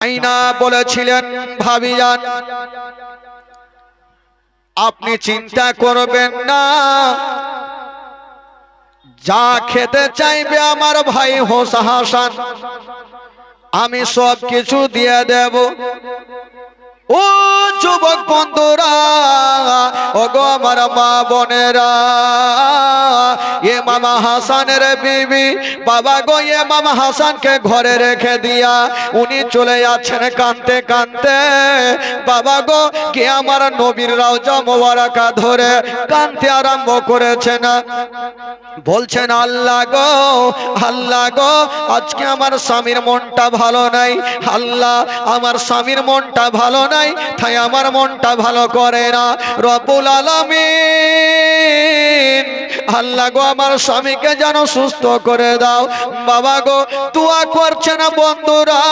আইনা বলেছিলেন, ভাবিজান আপনি চিন্তা করবেন না, যা খেতে চাইবে আমার ভাই হাসান আমি সব কিছু দিয়ে দেব। ও যুবক বন্ধুরা, ও গো আমার মা বোনেরা, ইমাম হাসানের বিবি বাবা গো ইমাম হাসানকে ঘরে রেখে দিয়া উনি চলে যাচ্ছেন কাঁদতে কাঁদতে। বাবা গো কে আমার নবীর রওজা মোবারকা ধরে কাঁদতে আরম্ভ করেছেন, বলছেন আল্লাহ গো, আল্লাহ গো আজকে আমার স্বামীর মনটা ভালো নাই, আল্লাহ আমার স্বামীর মনটা ভালো নাই, তাই আমার মনটা ভালো করে না। রব্বুল আলামিন আল্লাহ গো আমার স্বামীকে যেন সুস্থ করে দাও। বাবা গো দোয়া করছে না বন্ধুরা,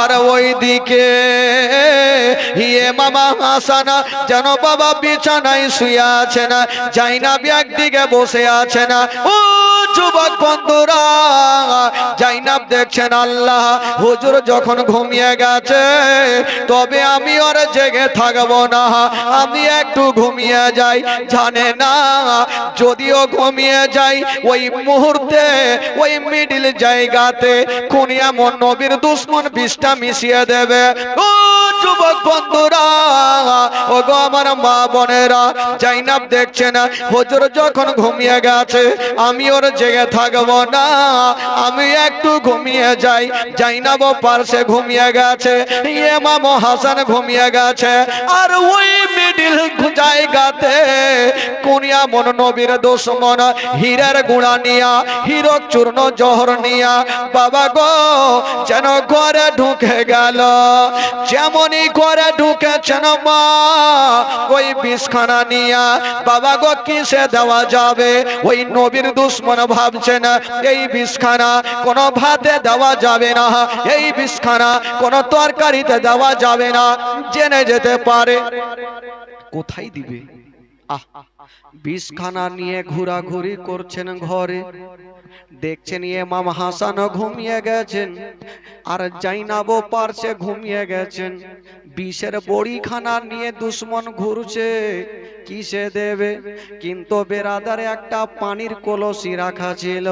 আর ওইদিকে ইমাম হাসান যেন বাবা বিছানায় শুয়ে আছে না, জাইনাব একদিকে বসে আছে না। ও যুবক বন্ধুরা, জাইনাব দেখছেন আল্লাহ হুজুর যখন ঘুমিয়ে গেছে তবে আমি আর জেগে থাকবো না, আমি একটু ঘুমিয়ে যাই। জানে না যদিও ঘুমিয়ে যাই ওই মুহূর্তে ওই মিডিল জায়গাতে কোন এমন নবীর দুশমন বিষটা মিশিয়ে দেবে। ও যুবক বন্ধুরা, ও গো আমার মা বোনেরা, জাইনাব দেখছে না হুজুর যখন ঘুমিয়ে গেছে আমি ওর জেগে থাকবো না, আমি একটু ঘুমিয়ে যাই। জাইনাব পাশে ঘুমিয়ে গেছে, ইমাম হাসান ঘুমিয়ে গেছে, আর ওই মিডিল জায়গাতে কোন এমন নবীর দুশমন হীরের গুঁড়া নিয়া হীরক চূর্ণ জহর নিয়া বাবা গো যেন ঘরে ঢুকে গেল। যেমনই ঘরে ঢুকেছেন মা ওই বিষখানা নিয়া বাবা গো কিসে দেওয়া যাবে, ওই নবীর দুশমন ভাবছেন এই বিষখানা কোনো ভাতে দেওয়া যাবে না, এই বিষখানা কোনো তরকারিতে দেওয়া যাবে না, জেনে যেতে পারে। কোথায় দিবে? বিষখানা নিয়ে ঘোরাঘুরি করছেন ঘরে, দেখছেন ইমাম হাসান ঘুমিয়ে গেছেন আর জাইনাবও পারছে ঘুমিয়ে গেছেন। বিষের বড়িখানা নিয়ে দুশমন ঘুরছে, কিসে দেবে? কিন্তু বেরাদারে একটা পানির কলসি রাখা ছিল,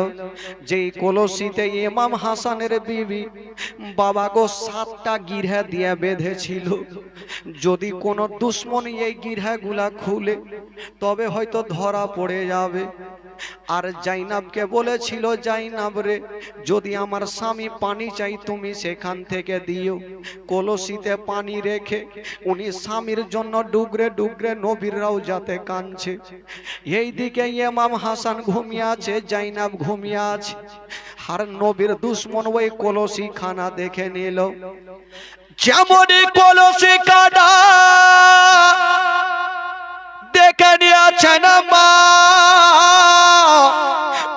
যেই কলসিতে ইমাম হাসানের বিবি বাবা গো 7টা গিরহা দিয়ে বেঁধেছিল। যদি কোনো দুশমন এই গিরহাগুলা খুলে তবে হয়তো ধরা পড়ে যাবে। আর জাইনাবকে বলেছিল, জাইনাব রে যদি আমার স্বামী পানি চাই তুমি সেখান থেকে দিও। কলসিতে পানি রেখে উনি স্বামীর জন্য ডুগরে ডুগরে নবীর রওজাতে কাঁদছে। এইদিকে ইমাম হাসান ঘুমিয়ে আছে, জাইনাব ঘুমিয়ে আছে, আর নবীর দুশমন ওই কলসি খানা দেখে নিল। যেমনই কলসি কাটা দেখে নিয়েছেন মা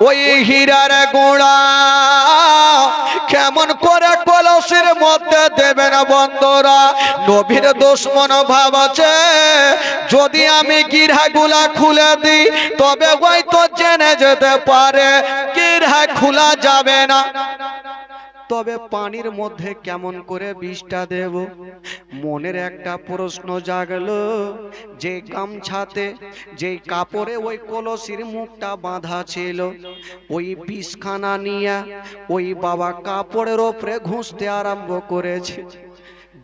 ওই হীরার গোড়া কেমন করে কলসির মধ্যে দেবে না বন্ধুরা। নবীর দুশমন ভাবছে যদি আমি গিরহাগুলা খুলে দিই তবে হয়তো জেনে যেতে পারে, গিরহা খোলা যাবে না। তবে পানির মধ্যে কেমন করে বিষটা দেব? মনের একটা প্রশ্ন জাগলো, যে গামছাতে যে কাপড়ে ওই কলসির মুখটা বাঁধা ছিল ওই বিষখানা নিয়ে ওই বাবা কাপড়ের ওপরে ঘুষতে আরম্ভ করেছে।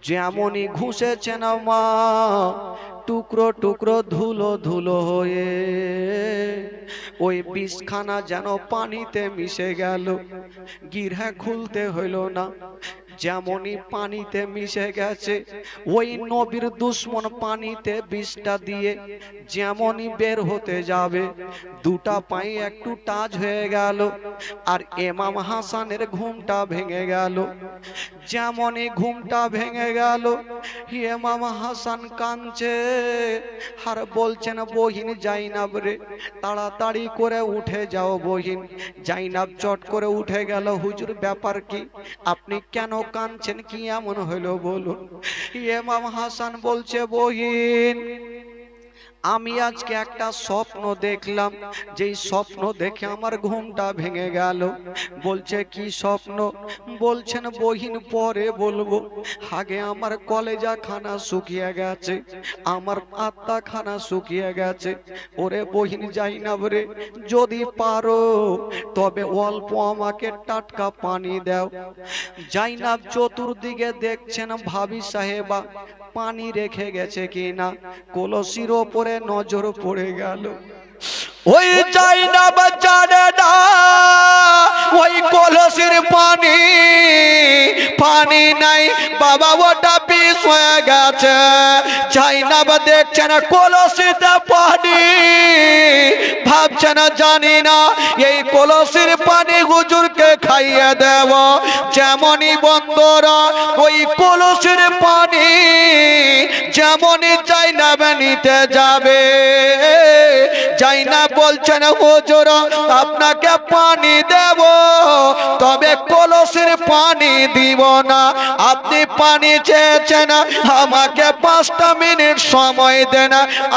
যেমনই ঘুষেছেন মা টুকরো টুকরো ধুলো ধুলো হয়ে ওই বিষখানা যেন পানিতে মিশে গেল, গিরহা খুলতে হইল না। যেমনই পানিতে মিশে গেছে ওই নবীর দুশমন পানিতে বিষটা দিয়ে যেমনই বের হতে যাবে দুটা পায়ে একটু টাচ হয়ে গেল আর ইমাম হাসানের ঘুমটা ভেঙে গেল। যেমনই ঘুমটা ভেঙে গেল ইমাম হাসান কাঁদছে আর বলছেন, বহিন জাইনাব রে তাড়াতাড়ি করে উঠে যাও বহিন। জাইনাব চট করে উঠে গেল। হুজুর ব্যাপার কি? আপনি কেন কাঁদছেন? কি এমন হলো বলুন। ইমাম হাসান বলছে, বহিন আমি আজকে একটা স্বপ্ন দেখলাম, যেই স্বপ্ন দেখে আমার ঘুমটা ভেঙে গেল। বলছে কি স্বপ্ন? বলছেন বহিন পরে বলবো, আগে আমার কলেজা খানা শুকিয়ে গেছে, আমার আত্মা খানা শুকিয়ে গেছে। ওরে বহিন জাইনাব রে, যদি পারো তবে অল্প আমাকে টাটকা পানি দাও। জাইনাব চতুর্দিকে দেখছেন ভাবি সাহেবা পানি রেখে গেছে কিনা, কলসির ওপরে নজর পড়ে গেল। ওই জাইনাব জানে না ওই কলসির পানি পানি নাই বাবা, ওটা বিষ হয়ে গেছে। জাইনাব দেখছেন কলসিতে পানি, ভাবছেন জানি না এই কলসির পানি হুজুরকে খাইয়ে দেব। যেমনই বন্ধুরা ওই কলসির পানি যেমনই জাইনাব নিতে যাবে, জাইনাব বলছেন হুজুর আপনাকে পানি দেব, তবে কলসির পানি দিব না। আপনি পানি চেয়েছেন, আমাকে 5টা মিনিট সময় দেন,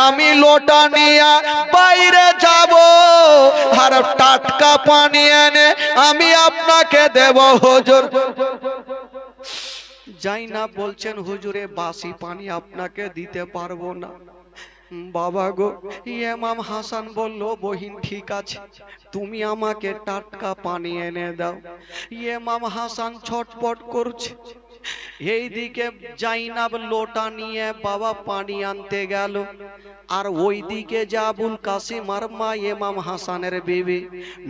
আমি লোটা নিয়ে বাইরে যাব আর টাটকা পানি এনে আমি আপনাকে দেব হুজুর। জাইনাব বলছেন হুজুরে বাসি পানি আপনাকে দিতে পারবো না। বাবা গো, ইমাম হাসান বলল বহিন ঠিক আছে, তুমি আমাকে টাটকা পানি এনে দাও। ইমাম হাসান ছটপট করছে। এইদিকে জাইনাব লোটা নিয়ে বাবা পানি আনতে গেল, আর ওইদিকে যে আবুল কাসিম আর মা ইমাম হাসানের বিবি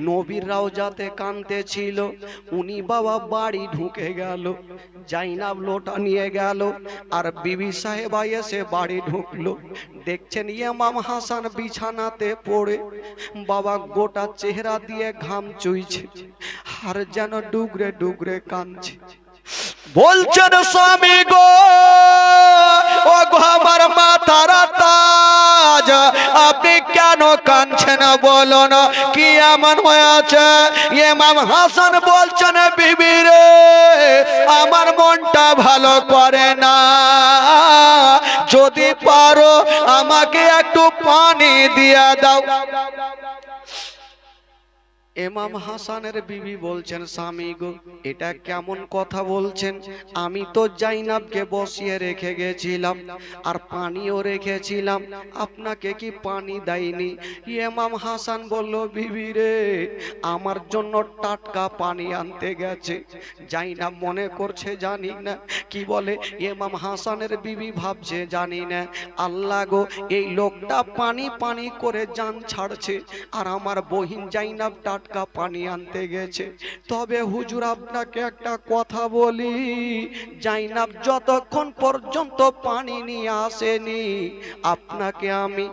নবীর রওজাতে কাঁদতেছিল, উনি বাবা বাড়ি ঢুকে গেল। জাইনাব লোটা নিয়ে গেল আর বিবি সাহেবা এসে বাড়ি ঢুকলো। দেখছেন ইমাম হাসান বিছানাতে পড়ে বাবা গোটা চেহারা দিয়ে ঘাম চুইছে আর যেন ডুগরে ডুগরে কাঁদছে। বলছেন স্বামী গো, ও গো আমার মাথার তাজ, আপনি কেন কাঁদছেন বলুন, কি এমন হয়েছে? ইমাম হাসান বলছেন বিবি রে, আমার মনটা ভালো করে না, যদি পারো আমাকে একটু পানি দিয়ে দাও। ইমাম হাসানের বিবি বলছেন স্বামী গো, এটা কেমন কথা বলছেন? আমি তো জাইনাবকে বসিয়ে রেখে গেছিলাম আর পানিও রেখেছিলাম, আপনাকে কি পানি দেয়নি? ইমাম হাসান বলল বিবি রে, আমার জন্য টাটকা পানি আনতে গেছে। জাইনাব মনে করছে জানি না কি বলে, ইমাম হাসানের বিবি ভাবছে জানি না, আল্লাহ গো এই লোকটা পানি পানি করে জান ছাড়ছে আর আমার বহিন জাইনাব টাটকা পানি আনতে গেছে। তবে হুজুর আপনাকে একটা কথা বলি, জাইনাব যতক্ষণ পর্যন্ত পানি নিয়ে আসেনি আপনাকে আমি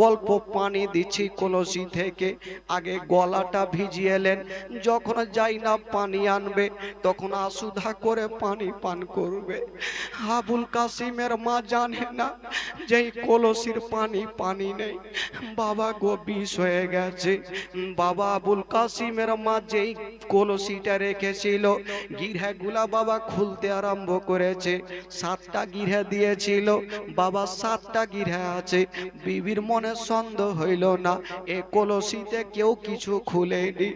অল্প পানি দিচ্ছি কলসি থেকে, আগে গলাটা ভিজিয়েলেন, যখন জাইনাব পানি আনবে তখন আসুধা করে পানি পান করবে। আবুল কাসিমের মা জানে না যে কলসির পানি পানি নেই, বাবা গো বিষ হয়ে গেছে। বাবা আবুল কাসিমের মা যেই কলসিটা রেখেছিল গিরহাগুলা বাবা খুলতে আরম্ভ করেছে। 7টা গিরহা দিয়েছিল বাবা, 7টা গিরহা আছে। বিবির মনে সন্দেহ হইল না এ কলসিতে কেউ কিছু খুলেনি।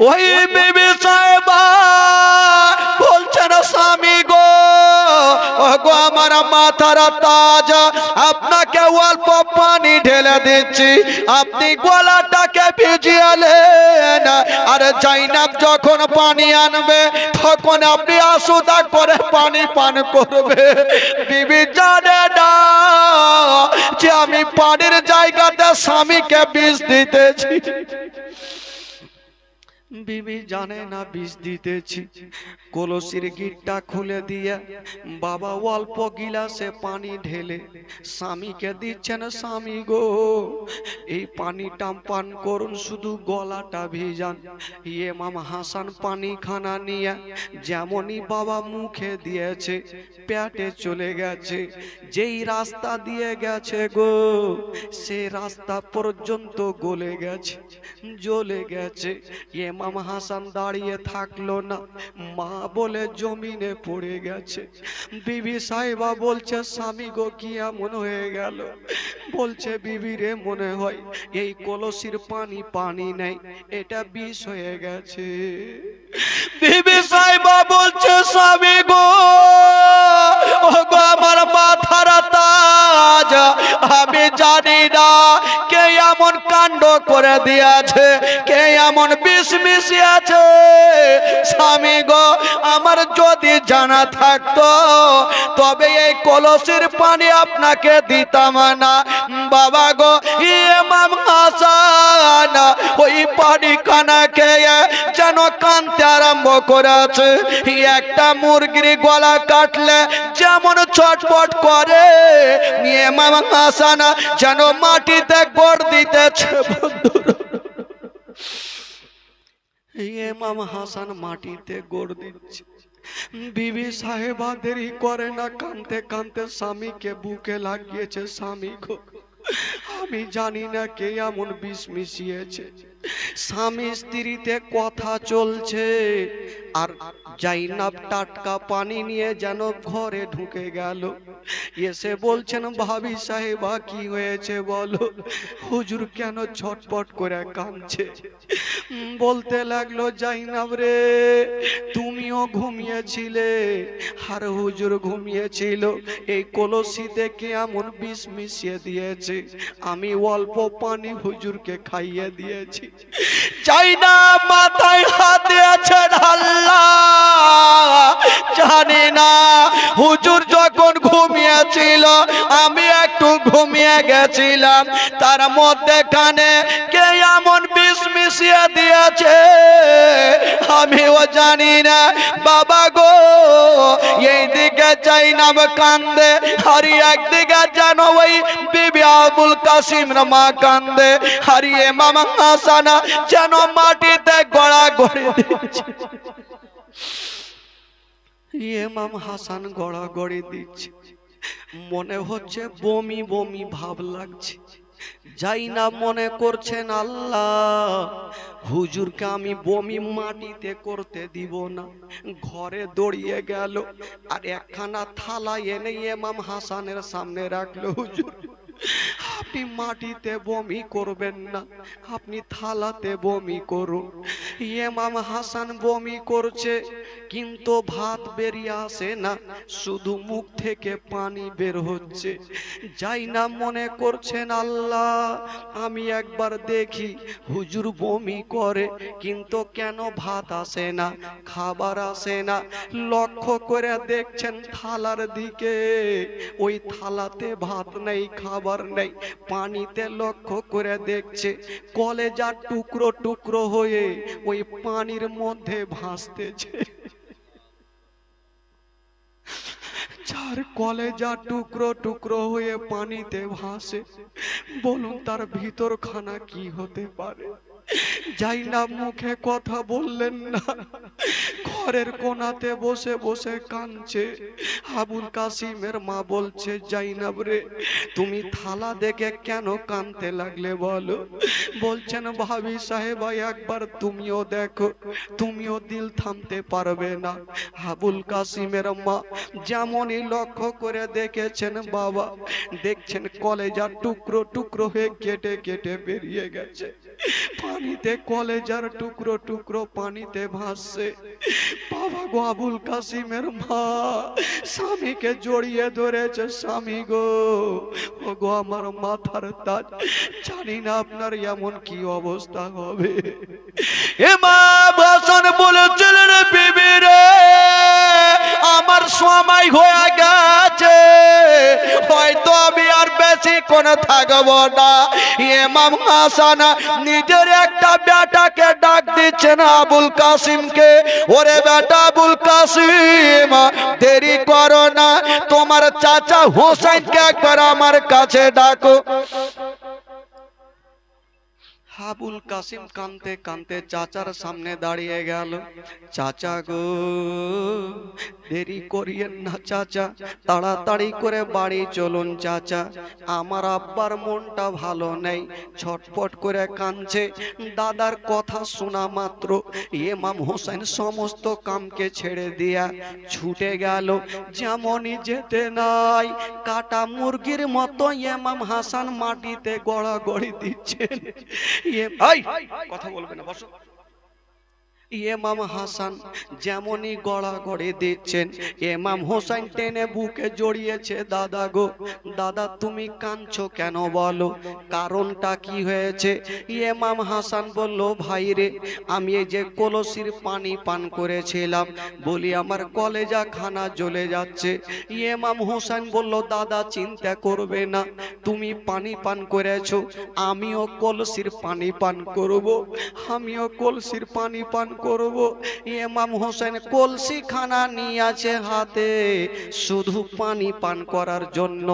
ওই বিবি সাহেবা বলছেন স্বামী গো, ও গো আমার মাথার তাজ, আপনাকে অল্প পানি ঢেলে দিচ্ছি, আপনি গলাটাকে ভিজিয়েলেন, আর জাইনাব যখন পানি আনবে তখন আপনি আসুদা করে পানি পান করবে। বিবি জানে না যে আমি পানির জায়গাতে স্বামীকে বিষ দিতেছি, বিবি জানে না বিষ দিতেছি। কলসির গিটটা খুলে দিয়ে বাবা অল্প গিলাসে পানি ঢেলে স্বামীকে দিচ্ছেন, স্বামী গো এই পানিটা পান করুন, শুধু গলাটা ভিজান। ইমাম হাসান পানি খানা নিয়ে যেমনই বাবা মুখে দিয়েছে পেটে চলে গেছে। যেই রাস্তা দিয়ে গেছে গো সে রাস্তা পর্যন্ত গলে গেছে, জ্বলে গেছে। ইমাম হাসান দাঁড়িয়ে থাকলো না, মা বলে জমিনে পড়ে গেছে। বিবি সাহেবা বলছে স্বামী গো কি এমন হয়ে গেল? বলছে বিবি রে মনে হয় এই কলসির পানি পানি নাই, এটা বিষ হয়ে গেছে। বিবি সাহেবা বলছে স্বামী গো, ও গো আমার মাথার তাজ, আমি জানি না কে এমন কাণ্ড করে দিয়েছে, কে এমন বিষ মিশিয়েছে। স্বামী গো আমার যদি জানা থাকতো তবে এই কলসির পানি আপনাকে দিতাম না। বাবা গো ইমাম হাসান ওই পানি খানা খেয়ে যেন কাঁদতে আরম্ভ করেছে। একটা মুরগির গলা কাটলে যেমন ছটফট করে ইমাম হাসান যেন মাটিতে গড় দিতেছে। বন্ধুরা ইমাম হাসান মাটিতে গড় দিচ্ছে। বিবি সাহেবা দেরি করে না, কাঁদতে কাঁদতে স্বামীকে বুকে লাগিয়েছে। স্বামী গো আমি জানি না কে এমন বিষ মিশিয়েছে। স্বামী স্ত্রীতে কথা চলছে আর জাইনাব টাটকা পানি নিয়ে যেন ঘরে ঢুকে গেল। এসে বলছেন ভাবি সাহেবা কি হয়েছে বলো? হুজুর কেন ছটপট করে কাঁদছে? বলতে লাগলো জাইনাব রে তুমিও ঘুমিয়েছিলে আর হুজুর ঘুমিয়েছিল, এই কলসি থেকে এমন বিষ মিশিয়ে দিয়েছে, আমি অল্প পানি হুজুরকে খাইয়ে দিয়েছি। জাইনাব মাথায় হাত দিয়েছেন, আল্লাহ জানি না হুজুর যখন ঘুমিয়েছিল আমি একটু ঘুমিয়ে গেছিলাম, তার মধ্যেখানে কে এমন বিষ মিশিয়ে দিয়েছে আমিও জানি না। বাবা গো এইদিকে জাইনাব কান্দে আর একদিকে যেন ওই বিবি আবুল কাসিমের মা কান্দে আর ইমাম হাসান যেন মাটিতে গড়াগড়ি দিচ্ছে। ইমাম হাসান গড়াগড়ি দিচ্ছে, মনে হচ্ছে বমি বমি ভাব লাগছে। জাইনাব মনে করছেন আল্লাহ হুজুরকে আমি বমি মাটিতে করতে দিব না। ঘরে দৌড়িয়ে গেল আর একখানা থালা এনে ইমাম হাসানের সামনে রাখলো। হুজুর আপনি মাটিতে বমি করবেন না, আপনি থালাতে বমি করুন। ইমাম হাসান বমি করছে কিন্তু ভাত বেরিয়ে আসে না, শুধু মুখ থেকে পানি বের হচ্ছে। জাইনাব মনে করছেন আল্লাহ আমি একবার দেখি হুজুর বমি করে কিন্তু কেন ভাত আসে না, খাবার আসে না। লক্ষ্য করে দেখছেন থালার দিকে, ওই থালাতে ভাত নেই, খাবার নেই। পানিতে লক্ষ্য করে দেখছে কলেজা টুকরো টুকরো হয়ে ওই পানির মধ্যে ভাসতেছে। যার কলেজা টুকরো টুকরো হয়ে পানিতে ভাসে, বলুন তার ভিতর খানা কি হতে পারে? জাইনাব মুখে কথা বললেন না, ঘরের কোনাতে বসে বসে কাঁদছে। আবুল কাসিমের মা বলছে জাইনাব রে তুমি থালা দেখে কেন কাঁদতে লাগলে বলো? বলছেন ভাবি সাহেবা একবার তুমিও দেখো, তুমিও দিল থামতে পারবে না। আবুল কাসিমের মা যেমনই লক্ষ্য করে দেখেছেন বাবা, দেখছেন কলেজার টুকরো টুকরো হয়ে কেটে কেটে বেরিয়ে গেছে। পানিতে কলেজার টুকরো টুকরো পানিতে ভাসছে। বাবা গো আবুল কাসিমের মা স্বামীকে জড়িয়ে ধরেছে। স্বামী গো ও গো আমার মাথার তাজ, জানি না আপনার এমন কি অবস্থা হবে। ইমাম হাসান বলেছিলেন বিবি রে আমার সময় হয়ে গেছে, হয়তো আমি আর বেশিক্ষণ থাকবো না। ইমাম হাসান নিজের একটা বেটাকে ডাক দিচ্ছেন আবুল কাসিমকে, ওরে বেটা আবুল কাসিম দেরি করো না, তোমার চাচা হোসেনকে একবার আমার কাছে ডাকো। আবুল কাসিম কানতে কানতে চাচার সামনে দাঁড়িয়ে গেল। চাচা গো, দেরি করিয়েন না চাচা, তাড়াতাড়ি করে বাড়ি চলুন চাচা, আমার আব্বার মনটা ভালো নেই, ছটফট করে কাঁদছে। দাদার কথা শোনা মাত্র ইমাম হোসেন সমস্ত কামকে ছেড়ে দিয়া ছুটে গেল। যেমনই যেতে নাই, কাটা মুরগির মতো ইমাম হাসান মাটিতে গড়াগড়ি দিচ্ছেন। কথা বলবে না, বসো। ইমাম হাসান যেমনই গড়াগড়ি দিচ্ছেন, ইমাম হোসেন টেনে বুকে জড়িয়েছে। দাদা গো, দাদা তুমি কাঁদছো কেন বলো, কারণটা কি হয়েছে? ইমাম হাসান বলল, ভাই রে, আমি এই যে কলসির পানি পান করেছিলাম, বলি আমার কলেজা খানা জ্বলে যাচ্ছে। ইমাম হোসেন বলল, দাদা চিন্তা করবে না, তুমি পানি পান করেছো, আমিও কলসির পানি পান করব, আমিও কলসির পানি পান করব। ইমাম হোসেন কলসি খানা নিয়ে আছে হাতে, শুধু পানি পান করার জন্য।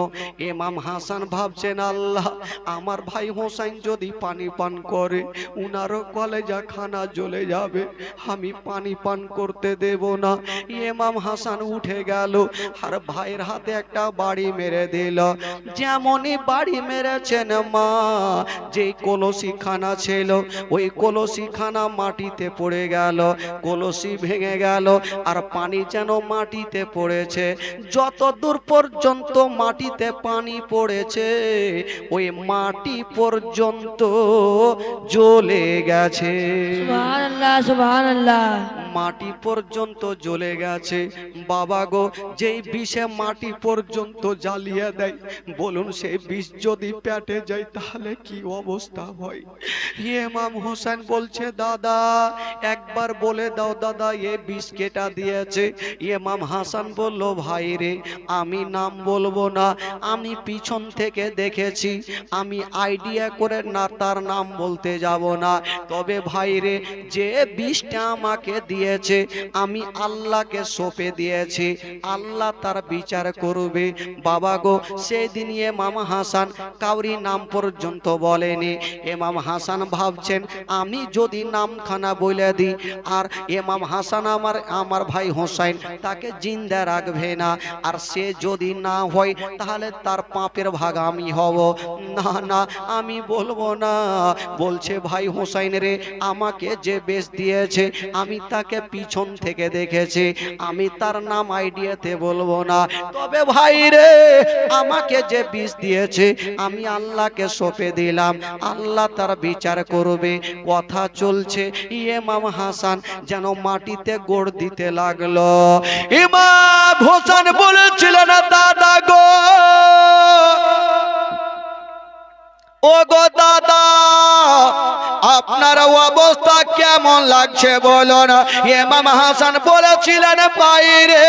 ইমাম হাসান ভাবছেন, আল্লাহ, আমার ভাই হোসেন যদি পানি পান করে উনারও কলেজা খানা জ্বলে যাবে, আমি পানি পান করতে দেব না। ইমাম হাসান উঠে গেল আর ভাইয়ের হাতে একটা বাড়ি মেরে দিল। যেমনই বাড়ি মেরেছেন মা, যেই কলসি খানা ছিল ওই কলসি খানা মাটিতে পড়ে গেল, কলসি ভেঙে গেল আর পানি যেন মাটিতে পড়েছে। যত দূর পর্যন্ত মাটিতে পানি পড়েছে ওই মাটি পর্যন্ত জ্বলে গেছে। সুবহানাল্লাহ, সুবহানাল্লাহ। মাটি পর্যন্ত জ্বলে গেছে। বাবা গো, যেই বিষে মাটি পর্যন্ত জ্বালিয়ে দেয়, বলুন সেই বিষ যদি পেটে যায় তাহলে কি অবস্থা হয়? ইমাম হোসেন বলছে, দাদা একবার বলে দাও দাদা এ বিষ কেটা দিয়েছে। ইমাম হাসান বলল, ভাই রে, আমি নাম বলবো না, আমি পিছন থেকে দেখেছি, আমি আইডিয়া করে না তার নাম বলতে যাব না। তবে ভাই রে, যে বিষটা আমাকে দিয়েছে আমি আল্লাহকে সঁপে দিয়েছি, আল্লাহ তার বিচার করবে। বাবা গো, সেদিন ইমাম হাসান কাউরি নাম পর্যন্ত বলেনি। ইমাম হাসান ভাবছেন, আমি যদি নামখানা বলে দিই আর ইমাম হাসান আমার ভাই হোসেন তাকে জিন্দা রাখবে না, আর সে যদি না হয় তাহলে তার পাপের ভাগ আমি হব। না না, আমি বলবো না। বলছে, ভাই হোসেন রে, আমাকে যে বেশ দিয়েছে আমি তাকে পিছন থেকে দেখেছি, আমি তার নাম আইডিয়াতে বলবো না। তবে ভাই রে, আমাকে যে বিষ দিয়েছে আমি আল্লাহকে সঁপে দিলাম, আল্লাহ তার বিচার করবে। কথা চলছে, ইমাম হাসান যেন মাটিতে গোড় দিতে লাগলো। ইমাম হোসেন বলেছিলেন, দাদা গো, ও গো দাদা, আপনার অবস্থা কেমন লাগছে বলো না। ইমাম হাসান বলেছিলেন, বাইরে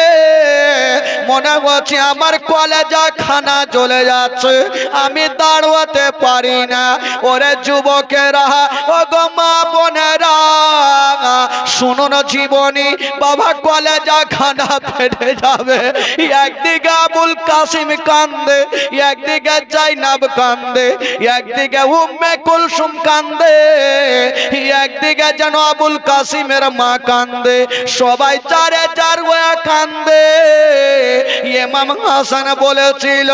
মনে হচ্ছে আমার কলেজা খানা জ্বলে যাচ্ছে, আমি দাঁড়াতে পারি না। ওরে যুবকেরা, ও গো মা বোনেরা, শুনুন জীবনী, বাবা কলেজা খানা ফেটে যাবে। একদিকে আবুল কাসিম কান্দে, একদিকে জাইনাব কান্দে, একদিকে উম্মে কুলসুম কান্দে, একদিকে যেন আবুল কাসিমের মা কান্দে, সবাই চারে চার হয়ে কান্দে। ইমাম হাসান বলেছিল,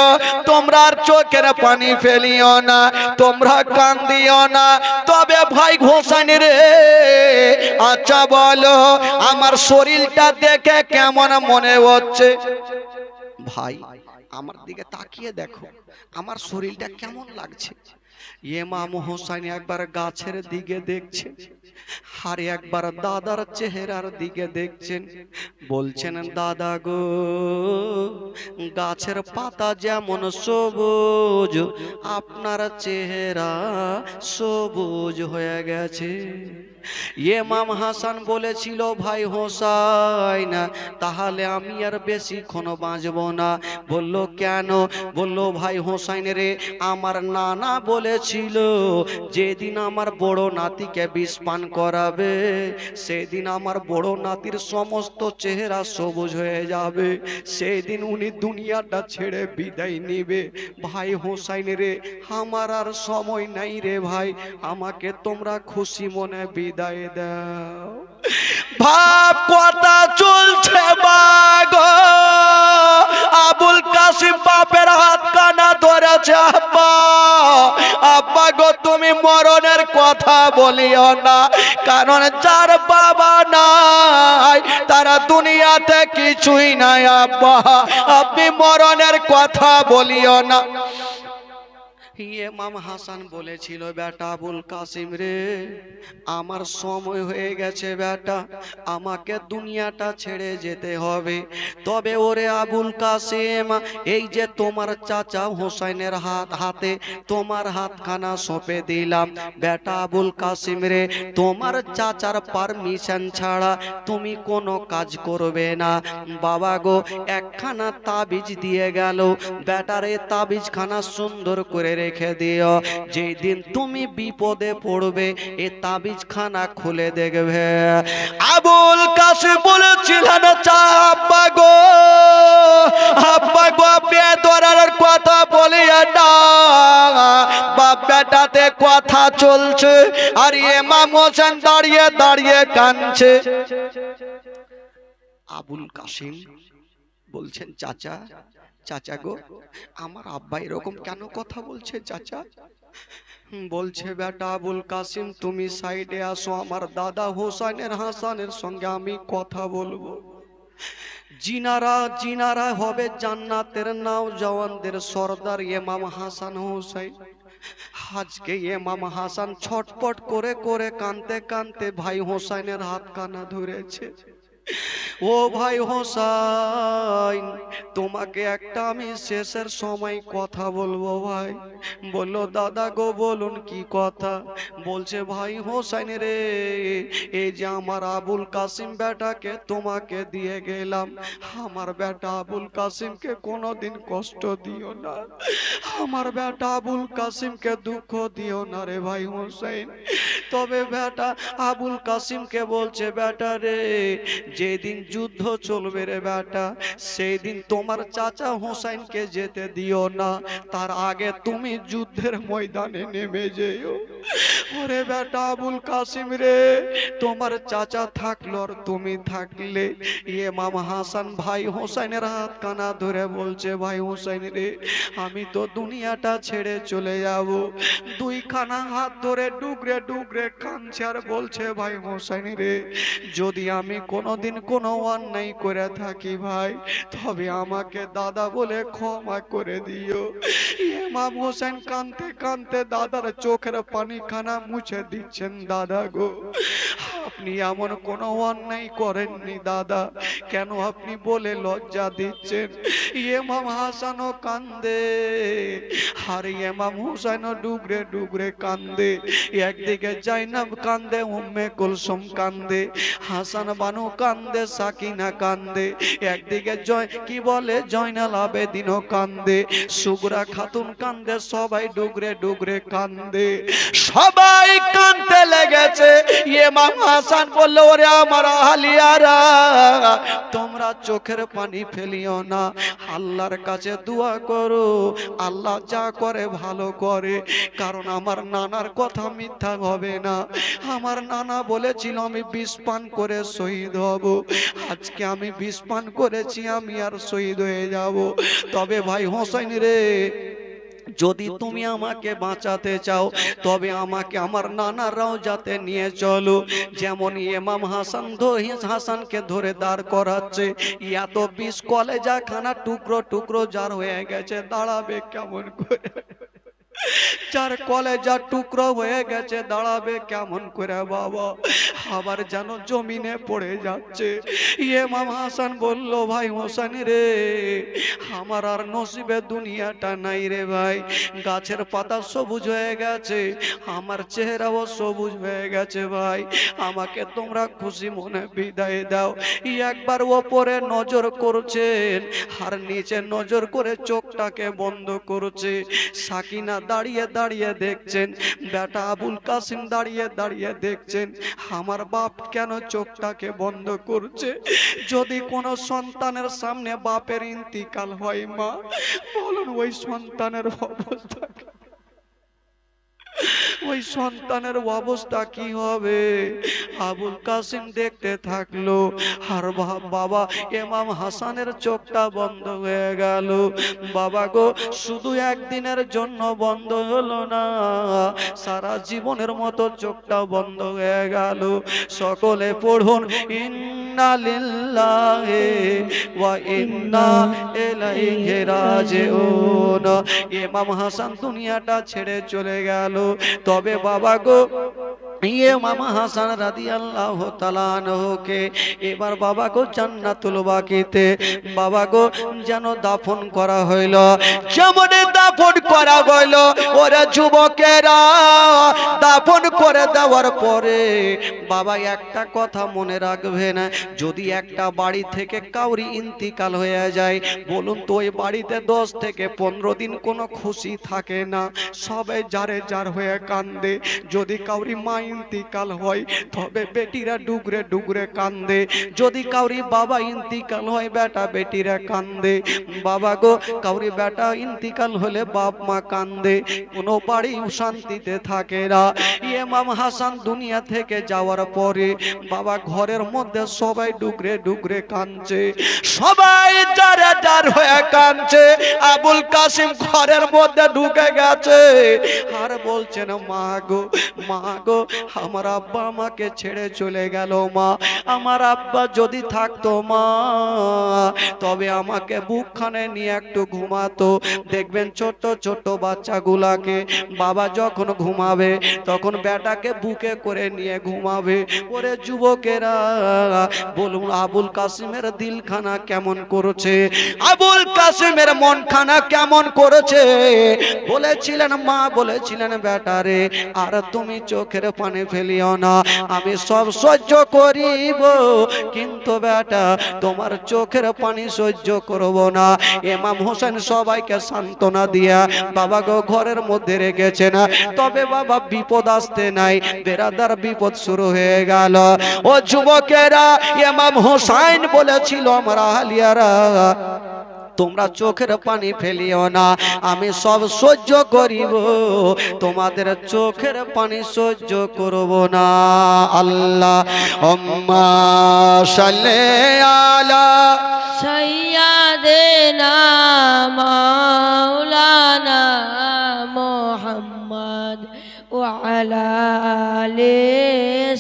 তোমরা আর চোখের পানি ফেলিও না, তোমরা কান্দিও না। তবে ভাই হোসেন রে, আচ্ছা বলো, আমার শরীরটা দেখে কেমন মনে হচ্ছে? ভাই আমার দিকে তাকিয়ে দেখো, আমার শরীরটা কেমন লাগছে। ইমাম হোসেন একবার গাছের দিকে দেখছেন আর একবার দাদার চেহারার দিকে দেখছেন। বলছেন, দাদা গো, গাছের পাতা যেমন সবুজ, আপনার চেহারা সবুজ হয়ে গেছে। ইমাম হাসান বলেছিল, ভাই হোসাইন তাহলে আমি আর বেশিক্ষণ বাঁচব না। বলল কেন? বলল, ভাই হোসাইন রে, আমার নানা বলেছিল যেদিন আমার বড় নাতিকে বিষ পান করাবে সেদিন আমার বড় নাতির সমস্ত চেহারা সবুজ হয়ে যাবে, সেদিন উনি দুনিয়াটা ছেড়ে বিদায় নিবে। ভাই হোসাইন রে, আমার আর সময় নাই রে ভাই, আমাকে তোমরা খুশি মনে বিদায় দাও। ভাব কথা চলছে বাগো, আবুল কাসিম বাপের হাত কানা ধরেছে। আব্বা, আব্বা গো, তুমি মরণের কথা বলিও না, কারণ যার বাবা নাই তারা দুনিয়াতে কিছুই নাই। আব্বা, আপনি মরণের কথা বলিও না। ইমাম হাসান বলেছিল, বেটা আবুল কাসিম রে, আমার সময় হয়ে গেছে বেটা, আমাকে দুনিয়াটা ছেড়ে যেতে হবে। তবে ওরে আবুল কাসিম, এই যে তোমার চাচা হোসাইনের হাতে তোমার হাতখানা সঁপে দিলাম। বেটা আবুল কাসিম রে, তোমার চাচার পারমিশন ছাড়া তুমি কোনো কাজ করবে না। বাবা গো, একখানা তাবিজ দিয়ে গেল, বেটারে তাবিজখানা সুন্দর করে রেখে দিও, যেদিন তুমি বিপদে পড়বে এ তাবিজ খানা খুলে দেখবে। আবুল কাসিম বলেছিলেন, আব্বা গো, আব্বা গো, আপনি ধরার কথা বলিয়ে না, বাপ বেটাতে কথা চলছে আর ইমাম হোসেন দাঁড়িয়ে দাঁড়িয়ে কাঁদছে। আবুল কাসিম বলছেন, চাচা, চাচা গো, আমার আব্বা এরকম কেন কথা বলছে চাচা? বলছে, বেটা আবুল কাসিম, তুমি সাইডে আসো, আমার দাদা হোসাইনের হাসানের সঙ্গে আমি কথা বলবো। জিনারা হবে জান্নাতের নওজওয়ানদের সর্দার ইমাম হাসান হোসাইন। আজকে ইমাম হাসান ছটপট করে করে কাঁদতে কাঁদতে ভাই হোসাইনের হাত কানা ধরেছে। ও ভাই হোসাইন, তোমাকে একটা আমি শেষের সময় কথা বলবো ভাই। বললো, দাদা গো বলুন কি কথা? বলছে, ভাই হোসাইন রে, এই যে আমার আবুল কাসিম বেটাকে তোমাকে দিয়ে গেলাম, আমার বেটা আবুল কাসিমকে কোনোদিন কষ্ট দিও না, আমার বেটা আবুল কাসিমকে দুঃখ দিও না রে ভাই হোসাইন। তবে বেটা আবুল কাসিমকে বলছে, বেটা রে, যেদিন যুদ্ধ চলবে রে বেটা, সেই দিন তোমার চাচা হোসাইনকে যেতে দিও না, তার আগে তুমি যুদ্ধের ময়দানে নেমে যেও। ওরে বেটা আবুল কাসিম রে, তোমার চাচা থাকলো আর তুমি থাকলে। ইমাম হাসান ভাই হোসাইনের হাত কানা ধরে বলছে, ভাই হোসাইন রে, আমি তো দুনিয়াটা ছেড়ে চলে যাব। দুইখানা হাত ধরে ডুগরে ডুগরে কাঁদছে আর বলছে, ভাই হোসাইন রে, যদি আমি কোনোদিন কোনো অন্যায় করে থাকি ভাই, তবে আমাকে দাদা বলে ক্ষমা করে দিও। ইমাম হোসেন কাঁদতে কাঁদতে দাদার চোখের পানি খানা মুছে দিচ্ছেন। দাদা গো, আপনি এমন কোনো অন্যায় করেননি দাদা, কেন আপনি বলে লজ্জা দিচ্ছেন? ইমাম হাসানও কান্দে আর ইমাম হুসাইনও ডুগরে ডুগরে কান্দে। একদিকে জাইনাব কান্দে, উম্মে কুলসুম কান্দে, হাসান বানু কান্দে, সাকিনা কান্দে, একদিকে কি বলে জয়নাল আবেদিনও কান্দে, সুগরা খাতুন কান্দে, সবাই ডুগরে ডুগরে কান্দে। সবাই কাঁদতে লেগেছে। ইমাম হাসান বলল, ওরে আমার আহলিয়ারা, তোমরা চোখের পানি ফেলিও না, আল্লাহর কাছে দোয়া করো, আল্লাহ যা করে ভালো করে, কারণ আমার নানার কথা মিথ্যা হবে না। আমার নানা বলেছিল আমি বিষ পান করে শহীদ হব, আজকে আমি বিষ পান করেছি, আমি আর শহীদ হয়ে যাব। তবে ভাই হোসেন রে, যদি তুমি আমাকে বাঁচাতে চাও, তবে আমাকে আমার নানারাও যাতে নিয়ে চলো। যেমন ইমাম হাসানকে ধরে দাঁড় করাচ্ছে, এত বিষ কলেজা খানা টুকরো টুকরো যার হয়ে গেছে, দাঁড়াবে কেমন করে? যার কলেজা টুকরো হয়ে গেছে দাঁড়াবে কেমন করে বাবা, আবার যেন জমিনে পড়ে যাচ্ছে। ইমাম হাসান বলল, ভাই হোসেন রে, আমার আর নসিবে দুনিয়াটা নাই রে ভাই। গাছের পাতা সবুজ হয়ে গেছে, আমার চেহারাও সবুজ হয়ে গেছে ভাই, আমাকে তোমরা খুশি মনে বিদায় দাও। একবার ওপরে নজর করছেন আর নিচে নজর করে চোখটাকে বন্ধ করছে। সাকিনা দাঁড়িয়ে দাঁড়িয়ে দেখছেন, বেটা আবুল কাসিম দাঁড়িয়ে দাঁড়িয়ে দেখছেন, আমার বাপ কেন চোখটাকে বন্ধ করছে। যদি কোনো সন্তানের সামনে বাপের ইন্তিকাল হয় মা, বলুন ওই সন্তানের অবস্থা, ওই সন্তানের অবস্থা কি হবে। আবুল কাসিম দেখতে থাকলো আর বাবা ইমাম হাসানের চোখটা বন্ধ হয়ে গেল। বাবা গো, শুধু একদিনের জন্য বন্ধ হলো না, সারা জীবনের মতো চোখটা বন্ধ হয়ে গেল। সকলে পড়ুন, ইন্না লিল্লাহি ওয়া ইন্না ইলাইহি রাজিউন। ইমাম হাসান দুনিয়াটা ছেড়ে চলে গেল। তবে বাবা গো, ইমাম হাসান রাদিয়াল্লাহু তাআলা আনহুকে এবার বাবা গো জান্নাতুল বাকিতে বাবা গো যেন দাফন করা হইল। যেমন দাফন করা হইল, ওরা যুবকেরা দাফন করে দেওয়ার পরে বাবা একটা কথা মনে রাখবেন, যদি একটা বাড়ি থেকে কাউরি ইন্তিকাল হয়ে যায়, বলুন তো ওই বাড়িতে 10 থেকে 15 দিন কোনো খুশি থাকে না, সবাই যারে যার হয়ে কান্দে। যদি কাউরি মা ইন্তিকাল হয় তবে বেটিরা ডুগরে ডুগরে কান্দে, যদি কাউরি বাবা ইন্তিকাল হয় বেটা বেটিরা কান্দে। বাবা গো, কাউরি বেটা ইন্তিকাল হলে বাপ মা কান্দে, কোনো বাড়ি শান্তিতে থাকে না। ইমাম হাসান দুনিয়া থেকে যাওয়ার পরে বাবা ঘরের মধ্যে সবাই ডুগরে ডুগরে কাঁদছে, সবাই যারে যার হয়ে কাঁদছে। আবুল কাসিম ঘরের মধ্যে ঢুকে গেছে আর বলছেন, মা গো, মা গো, আমার আব্বা আমাকে ছেড়ে চলে গেল মা, আমার আব্বা যদি থাকতো মা তবে আমাকে বুকখানে নিয়ে একটু ঘুমাতো। দেখবেন ছোট ছোট বাচ্চাগুলাকে বাবা যখন ঘুমাবে তখন বেটাকে বুকে করে নিয়ে ঘুমাবে। ওরে যুবকেরা, বলুন আবুল কাসিমের দিলখানা কেমন করেছে, আবুল কাসিমের মনখানা কেমন করেছে। বলেছিলেন মা, বলেছিলেন বেটারে আর তুমি চোখের পানি ফেলিও না, আমি সব সহ্য করিব, কিন্তু বেটা তোমার চোখের পানি সহ্য করব না। ইমাম হোসেন সবাইকে সান্ত্বনা দিয়া বাবা গো ঘরের মধ্যে রেখেছে না। তবে বাবা বিপদ আসতে নাই, বেরাদার বিপদ শুরু হয়ে গেল। ও যুবকেরা, ইমাম হোসেন বলেছিল, আমার আহলিয়ারা তোমরা চোখের পানি ফেলিও না, আমি সব সহ্য করিব, তোমাদের চোখের পানি সহ্য করব না। আল্লাহ আম্মা সাল্লি আলা সাইয়্যিদিনা মাওলানা মুহাম্মদ ওয়া আলা আলি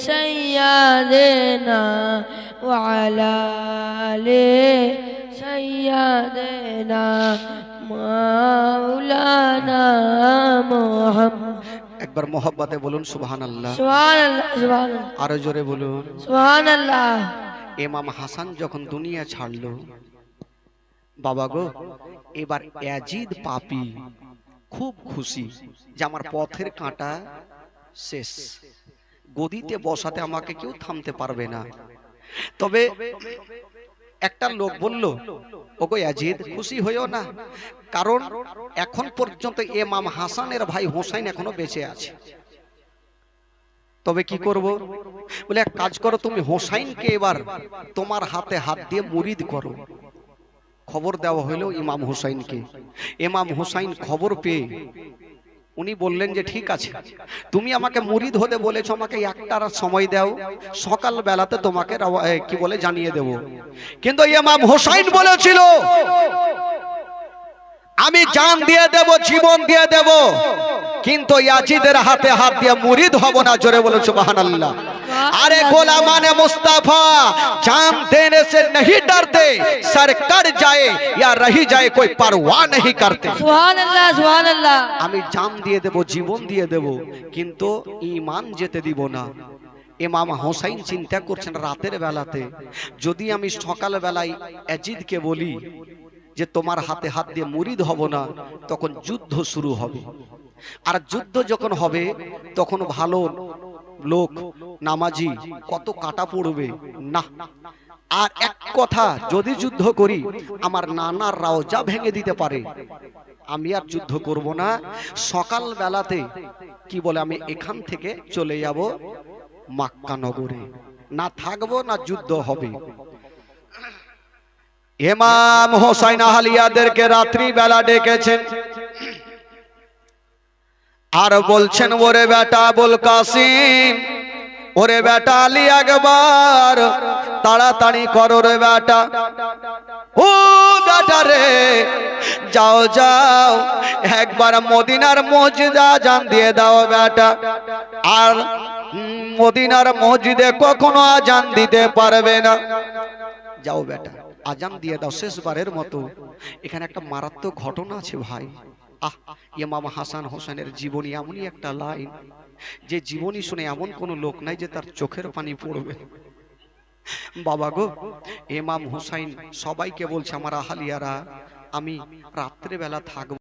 সাইয়্যিদিনা ওয়া আলা আলি সাইয়্যিদিনা মাওলানা মুহাম্মদ। একবার মোহব্বতে বলুন সুবহানাল্লাহ, সুবহানাল্লাহ, সুবহানাল্লাহ, আরো জোরে বলুন সুবহানাল্লাহ। ইমাম হাসান যখন দুনিয়া ছাড়লো বাবা গো, এবার ইয়াজিদ পাপী খুব খুশি যে আমার পথের কাঁটা শেষ, গদিতে বসাতে আমাকে কেউ থামতে পারবে না। তবে একটা লোক বলল, ওগো ইয়াজিদ খুশি হইও না, কারণ এখন পর্যন্ত ইমাম হাসানের ভাই হোসেন এখনো বেঁচে আছে। তবে কি করব? বলে এক কাজ করো, তুমি হোসেনকে এবার তোমার হাতে হাত দিয়ে মুরিদ করো। খবর দেওয়া হলো ইমাম হোসেনকে। ইমাম হোসেন খবর পেয়ে উনি বললেন যে ঠিক আছে, তুমি আমাকে মুরিদ হতে বলেছো, আমাকে একটার সময় দাও, সকাল বেলাতে তোমাকে কি বলে জানিয়ে দেব। কিন্তু ইমাম হোসেন বলেছিল, আমি জান দিয়ে দেব, জীবন দিয়ে দেব, কিন্তু ইয়াজিদের হাতে হাত দিয়ে মুরিদ হব না। জোরে বলে সুবহানাল্লাহ। अरे गुलामान मुस्तफा जान देने से नहीं डरते, सर कट जाए या रही जाए कोई परवाह नहीं करते। सुभान अल्लाह, सुभान अल्लाह। আমি জান দিয়ে দেব, জীবন দিয়ে দেব, কিন্তু ঈমান যেতে দিব না। ইমাম হোসাইন চিন্তা করছেন রাতের বেলাতে যদি আমি সকাল বেলায় ইয়াজিদকে বলি যে তোমার হাতে হাত দিয়ে মুরিদ হব না, তখন যুদ্ধ শুরু হবে। আর যুদ্ধ যখন হবে তখন ভালো লোক নামাজি কত কাটা পড়বে না। আর এক কথা, যদি যুদ্ধ করি আমার নানার রওজা ভেঙে দিতে পারে, আমি আর যুদ্ধ করব না। সকাল বেলাতে কি বলে আমি এখান থেকে চলে যাব মক্কা নগরে, না থাকবো না যুদ্ধ হবে। ইমাম হোসাইন আহলিয়াদেরকে রাত্রি বেলা ডেকেছেন আর বলছেন, ওরে বেটা আবুল কাসিম, ওরে বেটা আলী আকবর, তাড়াতাড়ি করো রে বেটা, ও বেটা রে, যাও যাও একবার মদিনার মসজিদে আজান দিয়ে দাও বেটা। আর মদিনার মসজিদে কখনো আজান দিতে পারবে না। যাও বেটা আজান দিয়ে দাও শেষবারের মতো। এখানে একটা মারাত্মক ঘটনা আছে ভাই। ইমাম হাসান হোসেনের জীবনী এমনই একটা লাইন, যে জীবনী শুনে এমন কোন লোক নাই যে তার চোখের পানি পড়বে। বাবা গো, ইমাম হুসাইন সবাইকে বলছে, আমার আহালিয়ারা, আমি রাত্রে বেলা থাকবো